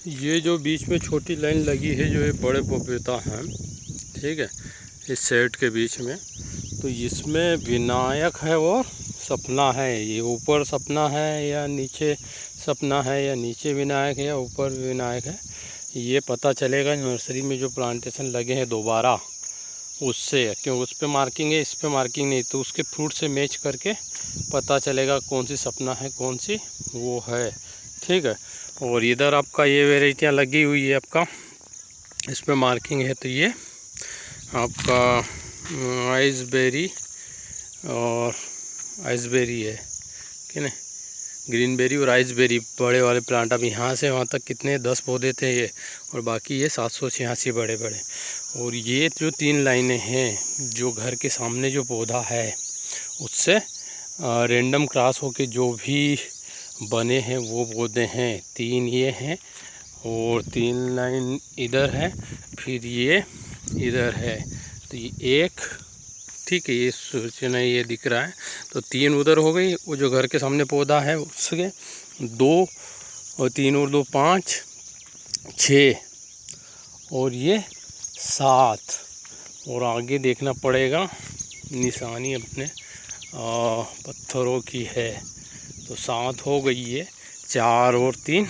ये जो बीच में छोटी लाइन लगी है जो ये बड़े पपीता हैं, ठीक है, इस सेट के बीच में। तो इसमें विनायक है और सपना है। ये ऊपर सपना है या नीचे सपना है, या नीचे विनायक है या ऊपर विनायक है, ये पता चलेगा नर्सरी में जो प्लांटेशन लगे हैं दोबारा उससे। क्यों उस पर मार्किंग है, इस पर मार्किंग नहीं, तो उसके फ्रूट से मैच करके पता चलेगा कौन सी सपना है कौन सी वो है, ठीक है। और इधर आपका ये वेराइटियाँ लगी हुई है, आपका इस पर मार्किंग है, तो ये आपका आइसबेरी और आइसबेरी है कि नहीं, ग्रीन बेरी और आइसबेरी बड़े वाले प्लांट। अब यहाँ से वहाँ तक कितने 10 पौधे थे ये, और बाकी ये 786 बड़े बड़े। और ये जो 3 लाइनें हैं जो घर के सामने जो पौधा है उससे रेंडम क्रॉस होके जो भी बने हैं वो पौधे हैं। 3 ये हैं और 3 लाइन इधर है, फिर ये इधर है, तो ये एक, ठीक है, ये सूचना ये दिख रहा है, तो 3 उधर हो गई। वो जो घर के सामने पौधा है उसके 2 और 3 और 2 5 6 और ये 7। और आगे देखना पड़ेगा, निशानी अपने पत्थरों की है, तो 7 हो गई है। 4 और 3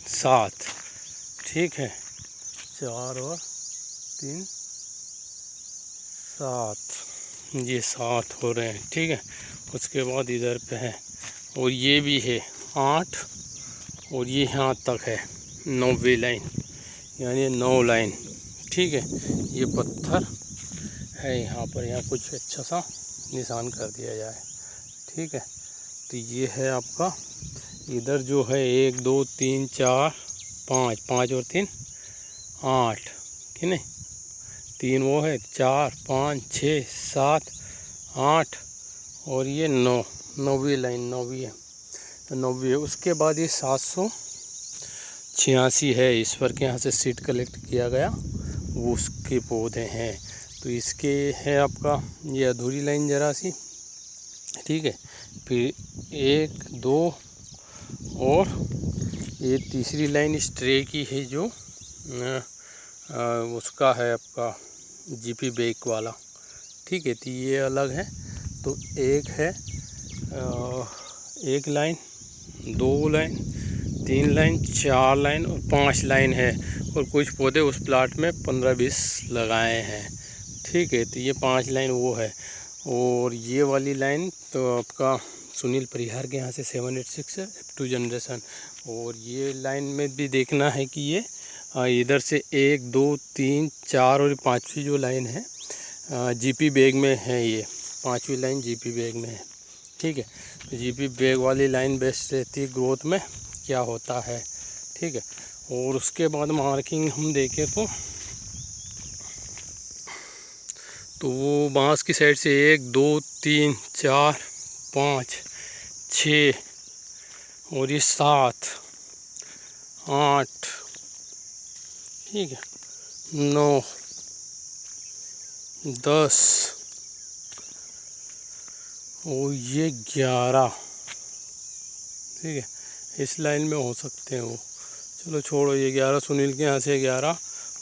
7, ठीक है, 4 और 3 7, ये 7 हो रहे हैं, ठीक है। उसके बाद इधर पे है, और ये भी है 8, और ये यहाँ तक है 9वीं लाइन, यानी 9 लाइन, ठीक है। ये पत्थर है यहाँ पर, यहाँ कुछ अच्छा सा निशान कर दिया जाए, ठीक है। तो ये है आपका इधर जो है 1 2 3 4 5, 5 और 3 8, कि नहीं, 3 वो है, 4 5 6 7 8 और ये 9, 9वीं लाइन, 9वीं है, तो 9वीं है। उसके बाद ये 786 है, ईश्वर के यहाँ से सीड कलेक्ट किया गया, वो उसके पौधे हैं। तो इसके है आपका ये अधूरी लाइन ज़रा सी, ठीक है। फिर 1 2 और ये तीसरी लाइन स्ट्रे की है जो उसका है आपका जीपी बेक वाला, ठीक है। तो ये अलग है, तो एक है 1 लाइन 2 लाइन 3 लाइन 4 लाइन और 5 लाइन है। और कुछ पौधे उस प्लाट में 15-20 लगाए हैं, ठीक है। तो ये 5 लाइन वो है। और ये वाली लाइन तो आपका सुनील परिहार के यहाँ से 786 है, F2 जनरेशन। और ये लाइन में भी देखना है कि ये इधर से 1 2 3 4 और 5वीं जो लाइन है जीपी बैग में है, ये 5वीं लाइन जीपी बैग में है, ठीक है। तो जीपी बैग वाली लाइन बेस्ट रहती है ग्रोथ में, क्या होता है, ठीक है। और उसके बाद मार्किंग हम देखें तो वो बांस की साइड से 1 2 3 4 5 6 और ये 7 8, ठीक है, 9 10 और ये 11, ठीक है। इस लाइन में हो सकते हैं वो, चलो छोड़ो, ये 11 सुनील के यहाँ से 11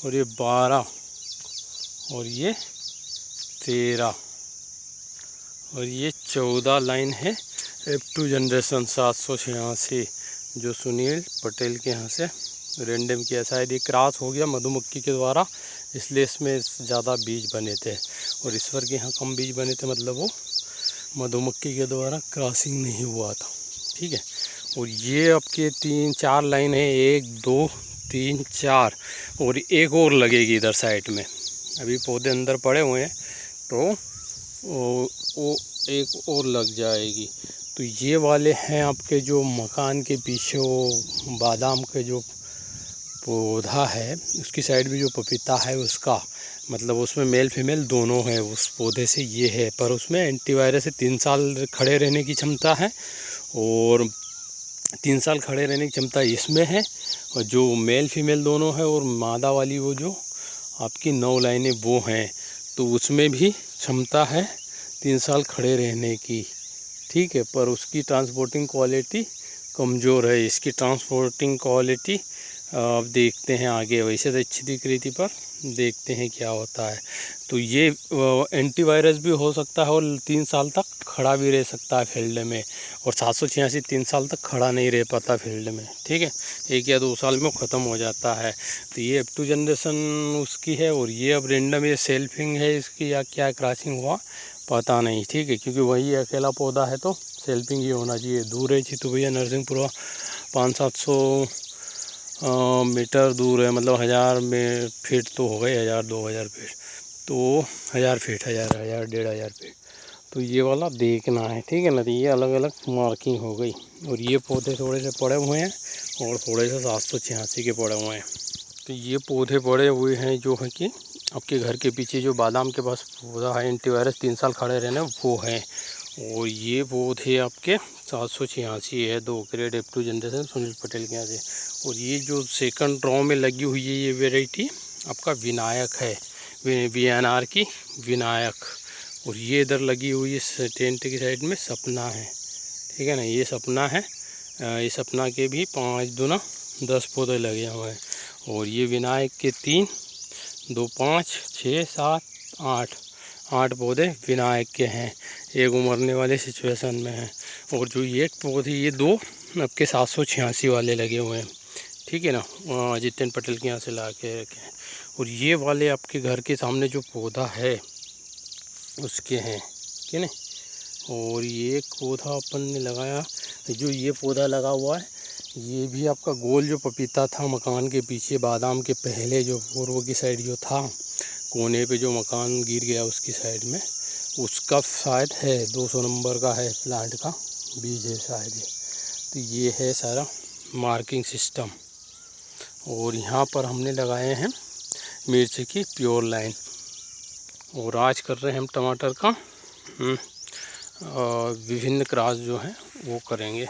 और ये 12 और ये 13 और ये 14 लाइन है F2 जनरेशन 786 जो सुनील पटेल के यहाँ से रेंडम किया। शायद ये क्रॉस हो गया मधुमक्खी के द्वारा, इसलिए इसमें ज़्यादा बीज बने थे, और ईश्वर के यहाँ कम बीज बने थे, मतलब वो मधुमक्खी के द्वारा क्रॉसिंग नहीं हुआ था, ठीक है। और ये आपके 3 4 लाइन है, 1 2 3 4 और एक और लगेगी इधर साइड में, अभी पौधे अंदर पड़े हुए हैं, तो वो एक और लग जाएगी। तो ये वाले हैं आपके जो मकान के पीछे वो बादाम के जो पौधा है उसकी साइड में जो पपीता है उसका, मतलब उसमें मेल फीमेल दोनों है उस पौधे से, ये है। पर उसमें एंटीवायरस से 3 साल खड़े रहने की क्षमता है, और 3 साल खड़े रहने की क्षमता इसमें है, और जो मेल फीमेल दोनों है, और मादा वाली वो जो आपकी 9 लाइनें वो हैं, तो उसमें भी क्षमता है 3 साल खड़े रहने की, ठीक है। पर उसकी ट्रांसपोर्टिंग क्वालिटी कमज़ोर है, इसकी ट्रांसपोर्टिंग क्वालिटी अब देखते हैं आगे। वैसे तो अच्छी दिख रही थी, पर देखते हैं क्या होता है। तो ये एंटीवायरस भी हो सकता है और 3 साल तक खड़ा भी रह सकता है फील्ड में। और 786 3 साल तक खड़ा नहीं रह पाता फील्ड में, ठीक है, 1 या 2 साल में ख़त्म हो जाता है। तो ये F2 जनरेशन उसकी है। और ये अब रेंडम ये सेल्फिंग है इसकी या क्या क्रॉसिंग हुआ पता नहीं, ठीक है, क्योंकि वही अकेला पौधा है तो सेल्फिंग ही होना चाहिए। दूर है तो भैया नरसिंहपुरा 500-700 मीटर दूर है, मतलब 1000 में फीट तो हो गए, 1000-2000 फीट, तो 1000 फीट, 1000-1500 फीट। तो ये वाला देखना है, ठीक है ना। तो ये अलग अलग मार्किंग हो गई। और ये पौधे थोड़े से पड़े हुए हैं और थोड़े से 786 के पड़े हुए हैं। तो ये पौधे पड़े हुए हैं जो है कि आपके घर के पीछे जो बादाम के पास पौधा है एंटीवायरस 3 साल खड़े रहने वो है। और ये पौधे आपके 786 है, 2 grade F2 generation Sunil Patel के यहाँ से। और ये जो सेकंड रो में लगी हुई है ये वेराइटी आपका विनायक है, VNR की विनायक। और ये इधर लगी हुई है टेंट की साइड में सपना है, ठीक है ना, ये सपना है। ये सपना के भी 5 दूना 10 पौधे लगे हुए हैं। और ये विनायक के 3, 2, 5, 6, 7, 8 पौधे विनायक के हैं। एक उमरने वाले सिचुएशन में है। और जो ये पौधे ये 2 आपके 786 वाले लगे हुए हैं, ठीक है ना, जितेंद्र पटेल के यहाँ से ला के रखे हैं। और ये वाले आपके घर के सामने जो पौधा है उसके हैं, ठीक है ना। और ये एक पौधा अपन ने लगाया, जो ये पौधा लगा हुआ है ये भी आपका गोल जो पपीता था मकान के पीछे बादाम के पहले जो पूर्व की साइड जो था कोने पे जो मकान गिर गया उसकी साइड में, उसका शायद है 200 नंबर का है प्लांट का बीज है शायद ये। तो ये है सारा मार्किंग सिस्टम। और यहाँ पर हमने लगाए हैं मिर्च की प्योर लाइन। और आज कर रहे हैं हम टमाटर का विभिन्न क्रॉस जो है वो करेंगे।